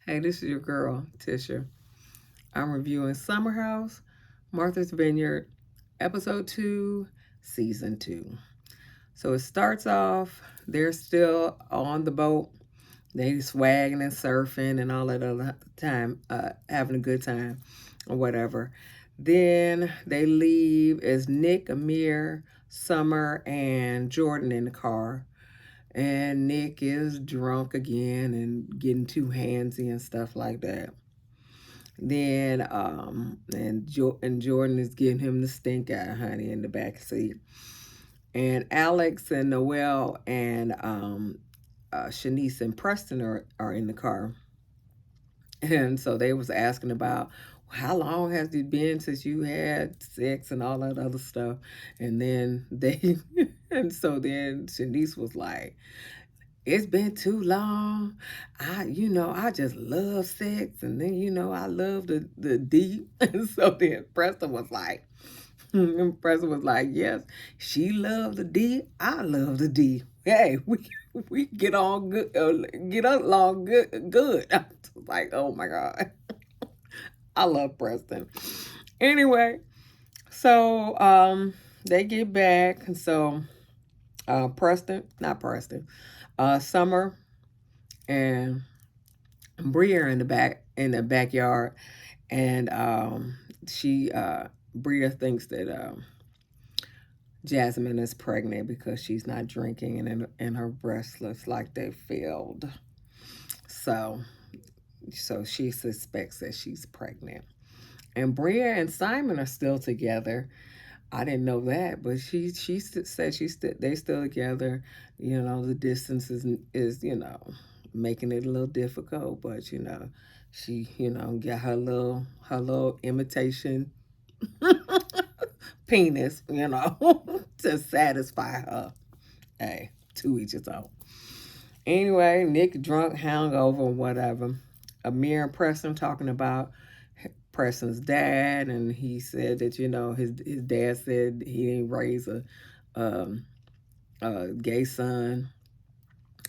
Hey, this is your girl, Tisha. I'm reviewing Summerhouse, Martha's Vineyard, Episode 2, Season 2. So it starts off, they're still on the boat. They swagging and surfing and all that other time, having a good time or whatever. Then they leave as Nick, Amir, Summer, and Jordan in the car. And Nick is drunk again and getting too handsy and stuff like that. Then and Jordan is giving him the stink eye, honey, in the back seat. And Alex and Noel and Shanice and Preston are in the car. And so they was asking about how long has it been since you had sex and all that other stuff. And then they and so then Shanice was like, it's been too long. I just love sex, and then I love the D. And so then Preston was like, yes, she loved the D. I love the D. Hey, we get on good, get along good. I was like, oh my god, I love Preston. Anyway, so they get back, and so not Preston, Summer and Bria are in the backyard, and she Bria thinks that Jasmine is pregnant because she's not drinking, and her breasts looks like they failed. So she suspects that she's pregnant. And Bria and Simon are still together. I didn't know that, but she said they still together. The distance is making it a little difficult, but she got her little imitation penis, to satisfy her. Hey, to each his own. Anyway, Nick drunk, hungover, whatever. Amir and Preston talking about Preston's dad, and he said that his dad said he didn't raise um, a gay son,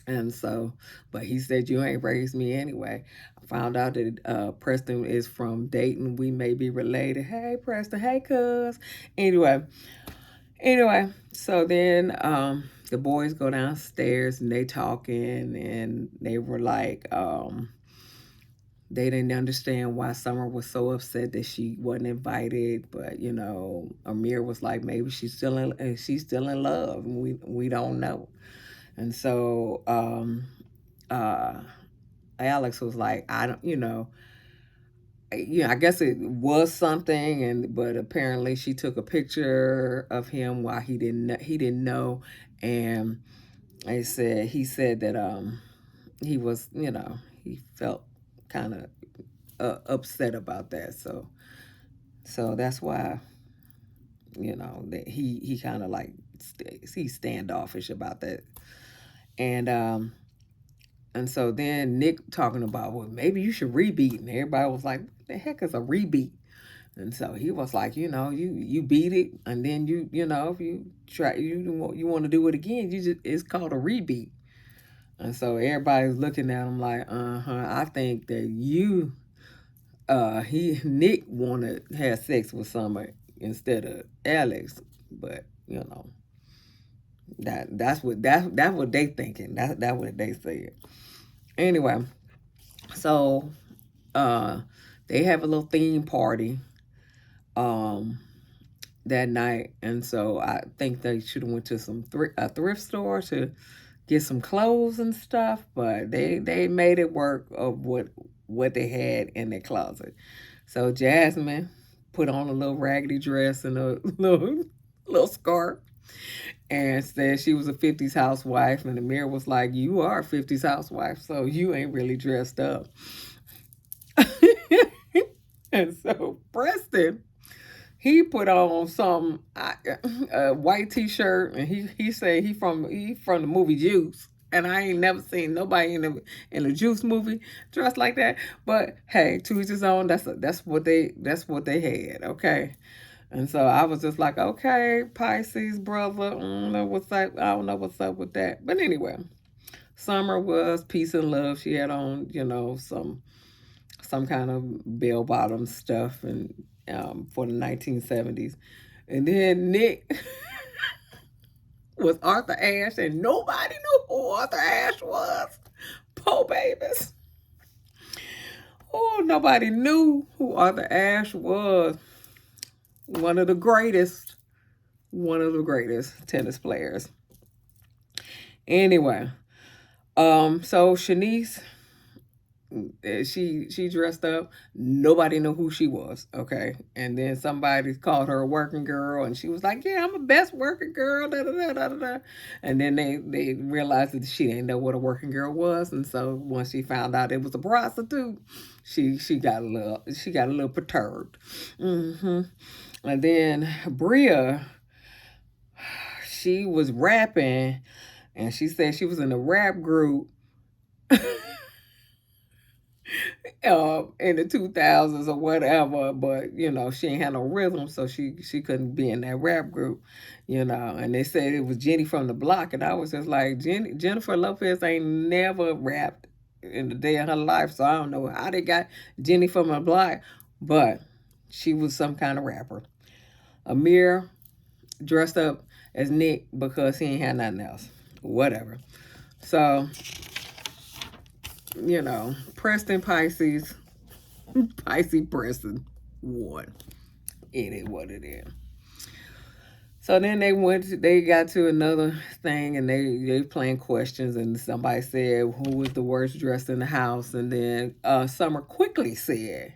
and so, but he said you ain't raised me anyway. I found out that Preston is from Dayton. We may be related. Hey, Preston. Hey, cuz. Anyway, so then the boys go downstairs and they talking, and they were like, they didn't understand why Summer was so upset that she wasn't invited, but Amir was like, maybe she's still in love, and we don't know. And so uh, Alex was like, I don't, I guess it was something, but apparently she took a picture of him while he didn't know, and he said that he was, he felt kind of upset about that. So that's why that he kind of like he's standoffish about that, and so then Nick talking about, well, maybe you should rebeat, and everybody was like, what the heck is a rebeat? And so he was like, you beat it, and then if you try, you want to do it again, it's called a rebeat. And so everybody's looking at him like, I think that Nick wanted to have sex with somebody instead of Alex, but that's what they thinking. That's what they said. Anyway, so uh, they have a little theme party um, that night, and so I think they should have went to a thrift store to get some clothes and stuff, but they made it work of what they had in their closet. So Jasmine put on a little raggedy dress and a little scarf, and said she was a 50s housewife, and the mirror was like, you are a 50s housewife, so you ain't really dressed up. And so Preston, he put on some a white t-shirt, and he said he from the movie Juice, and I ain't never seen nobody in the Juice movie dressed like that. But hey, to each his own. That's what they had. Okay. And so I was just like, okay, Pisces brother, I don't know what's up with that. But anyway, Summer was peace and love. She had on, some kind of bell bottom stuff, and for the 1970s. And then Nick was Arthur Ashe, and nobody knew who Arthur Ashe was. Poor babies. Oh, nobody knew who Arthur Ashe was. One of the greatest tennis players. Anyway, so Shanice, she dressed up. Nobody knew who she was. Okay, and then somebody called her a working girl, and she was like, "Yeah, I'm the best working girl." Da, da, da, da, da. And then they realized that she didn't know what a working girl was, and so once she found out it was a prostitute, she got a little perturbed. And then Bria, she was rapping, and she said she was in a rap group in the 2000s or whatever, but she ain't had no rhythm, so she couldn't be in that rap group, And they said it was Jenny from the block, and I was just like, Jennifer Lopez ain't never rapped in the day of her life, so I don't know how they got Jenny from the block, but she was some kind of rapper. Amir dressed up as Nick because he ain't had nothing else. Whatever. So, Preston Pisces, Pisces Preston won. It is what it is. So then they got to another thing, and they playing questions, and somebody said who was the worst dressed in the house, and then Summer quickly said,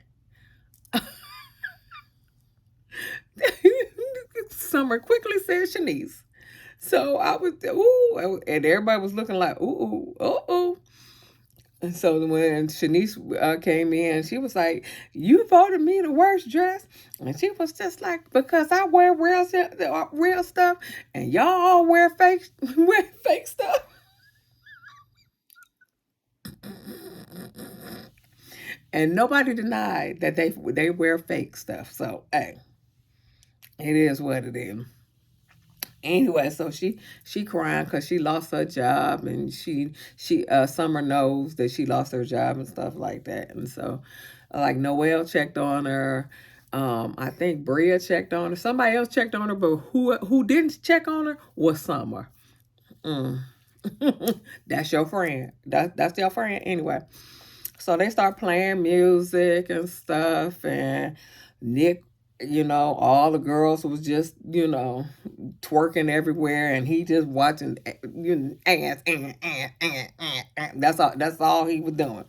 Shanice. So I was, ooh, and everybody was looking like, ooh, ooh. And so when Shanice came in, she was like, "You voted me the worst dress," and she was just like, "Because I wear real stuff, and y'all all wear fake stuff." And nobody denied that they wear fake stuff. So hey, it is what it is. Anyway, so she crying because she lost her job, and she Summer knows that she lost her job and stuff like that, and so like Noelle checked on her. I think Bria checked on her. Somebody else checked on her, but who didn't check on her was Summer. Mm. That's your friend. That's your friend anyway. So they start playing music and stuff, and Nick, all the girls was just, twerking everywhere, and he just watching, ass, That's all he was doing.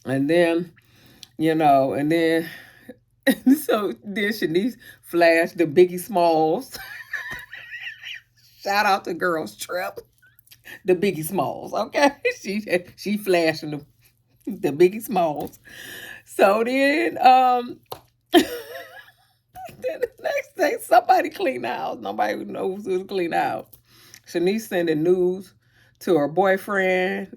And then, and then, so then Shanice flashed the Biggie Smalls. Shout out to Girls Trip, the Biggie Smalls. Okay, she flashing the Biggie Smalls. So then, then the next day, somebody clean the house. Nobody knows who to clean the house. Shanice sending news to her boyfriend,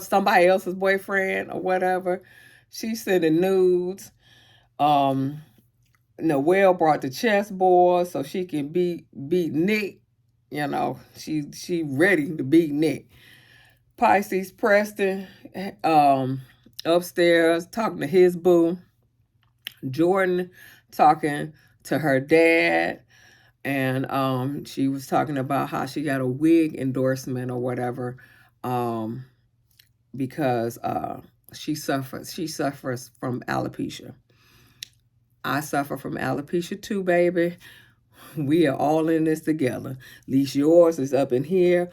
somebody else's boyfriend or whatever. She sending nudes. Noelle brought the chessboard so she can beat Nick. She ready to beat Nick. Pisces Preston upstairs talking to his boo. Jordan talking to her dad, and she was talking about how she got a wig endorsement or whatever, because she suffers from alopecia. I suffer from alopecia too, baby. We are all in this together. At least yours is up in here.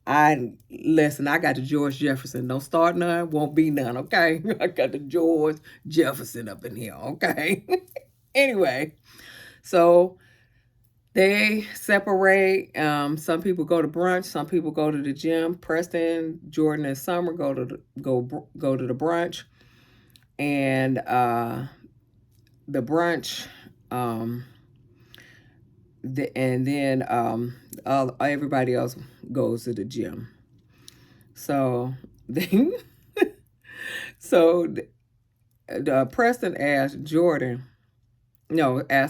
I got the George Jefferson. Don't start none, won't be none, okay? I got the George Jefferson up in here, okay? Anyway, so they separate. Some people go to brunch, some people go to the gym. Preston, Jordan, and Summer go to the brunch, and the brunch, and then everybody else goes to the gym. So so Preston asked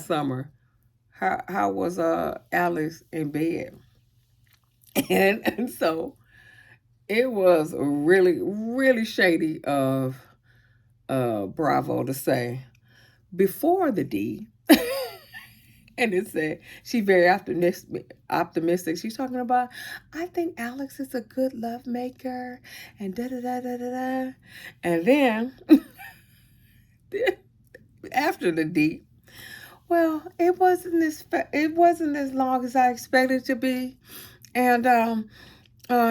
Summer, how was Alex in bed, and so it was really, really shady of Bravo to say before the D. And it said she very optimistic. She's talking about, I think Alex is a good love maker, and da da da da da da. And then after the D, well, it wasn't as long as I expected it to be, and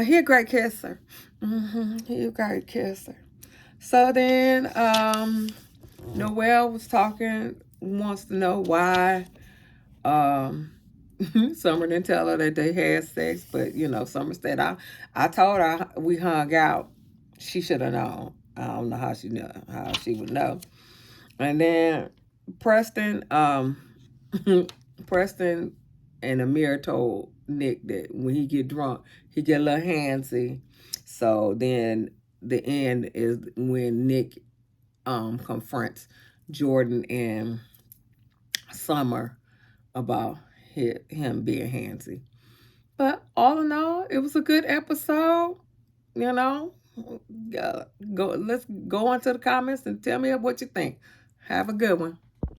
he a great kisser. He a great kisser. So then Noelle was talking, wants to know why Summer didn't tell her that they had sex, but Summer said, I told her we hung out. She should have known. I don't know how she would know. And then Preston, Preston and Amir told Nick that when he get drunk, he get a little handsy. So then the end is when Nick confronts Jordan and Summer about him being handsy. But all in all, it was a good episode. You know, let's go on to the comments and tell me what you think. Have a good one.